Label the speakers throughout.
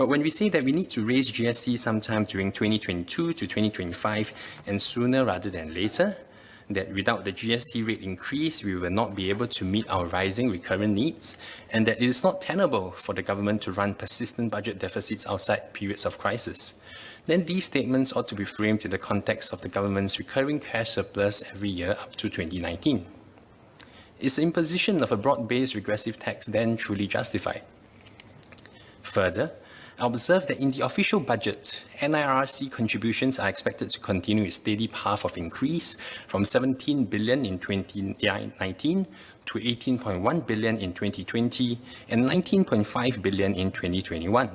Speaker 1: But when we say that we need to raise GST sometime during 2022 to 2025 and sooner rather than later, that without the GST rate increase, we will not be able to meet our rising recurrent needs, and that it is not tenable for the government to run persistent budget deficits outside periods of crisis, then these statements ought to be framed in the context of the government's recurring cash surplus every year up to 2019. Is the imposition of a broad-based regressive tax then truly justified? Further, I observe that in the official budget, NIRC contributions are expected to continue its steady path of increase from 17 billion in 2019 to 18.1 billion in 2020 and 19.5 billion in 2021.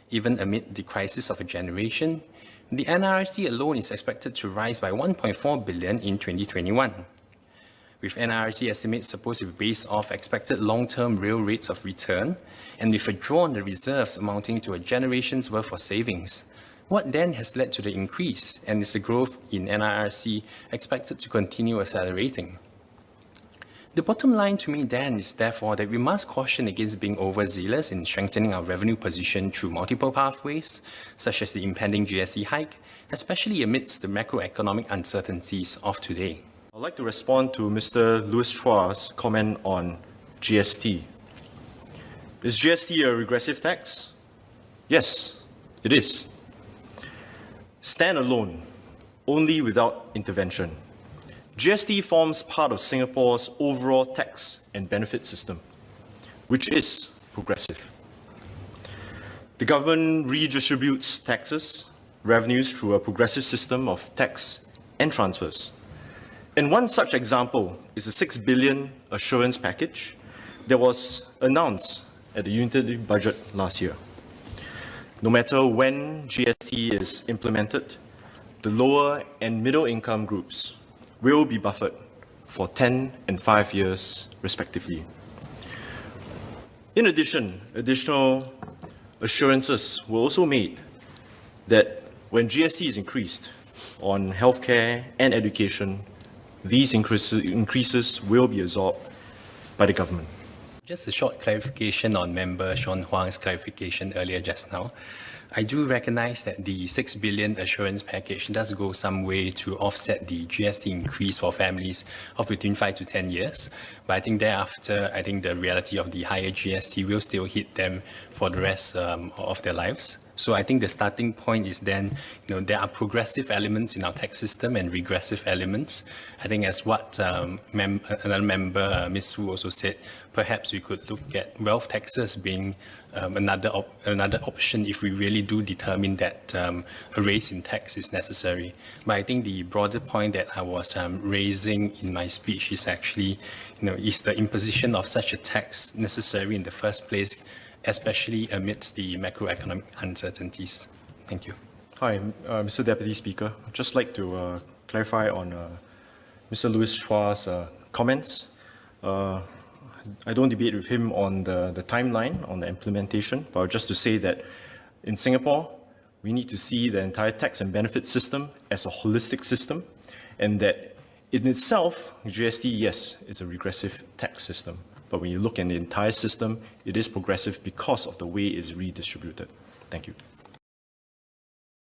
Speaker 1: Even amid the crisis of a generation, the NIRC alone is expected to rise by 1.4 billion in 2021. With NIRC estimates supposed to be based off expected long-term real rates of return, and with a draw on the reserves amounting to a generation's worth of savings, what then has led to the increase, and is the growth in NIRC expected to continue accelerating? The bottom line to me then is therefore that we must caution against being overzealous in strengthening our revenue position through multiple pathways, such as the impending GST hike, especially amidst the macroeconomic uncertainties of today.
Speaker 2: I'd like to respond to Mr. Louis Chua's comment on GST. Is GST a regressive tax? Yes, it is. Stand alone, only without intervention. GST forms part of Singapore's overall tax and benefit system, which is progressive. The government redistributes taxes, revenues through a progressive system of tax and transfers. And one such example is a 6 billion assurance package that was announced at the unitary budget last year. No matter when GST is implemented, the lower and middle income groups will be buffered for 10 and 5 years respectively. In addition, additional assurances were also made that when GST is increased on healthcare and education, these increases will be absorbed by the government.
Speaker 1: Just a short clarification on Member Shawn Huang's clarification earlier just now. I do recognize that the 6 billion assurance package does go some way to offset the GST increase for families of between 5 to 10 years. But I think thereafter, I think the reality of the higher GST will still hit them for the rest of their lives. So I think the starting point is then, there are progressive elements in our tax system and regressive elements. I think as what another member, Ms. Wu, also said, perhaps we could look at wealth taxes being another option if we really do determine that a raise in tax is necessary. But I think the broader point that I was raising in my speech is actually, is the imposition of such a tax necessary in the first place, especially amidst the macroeconomic uncertainties. Thank you.
Speaker 2: Hi, Mr. Deputy Speaker. I'd just like to clarify on Mr. Louis Chua's comments. I don't debate with him on the timeline, on the implementation, but just to say that in Singapore, we need to see the entire tax and benefit system as a holistic system, and that in itself, GST, yes, is a regressive tax system. But when you look at the entire system, it is progressive because of the way it is redistributed. Thank you.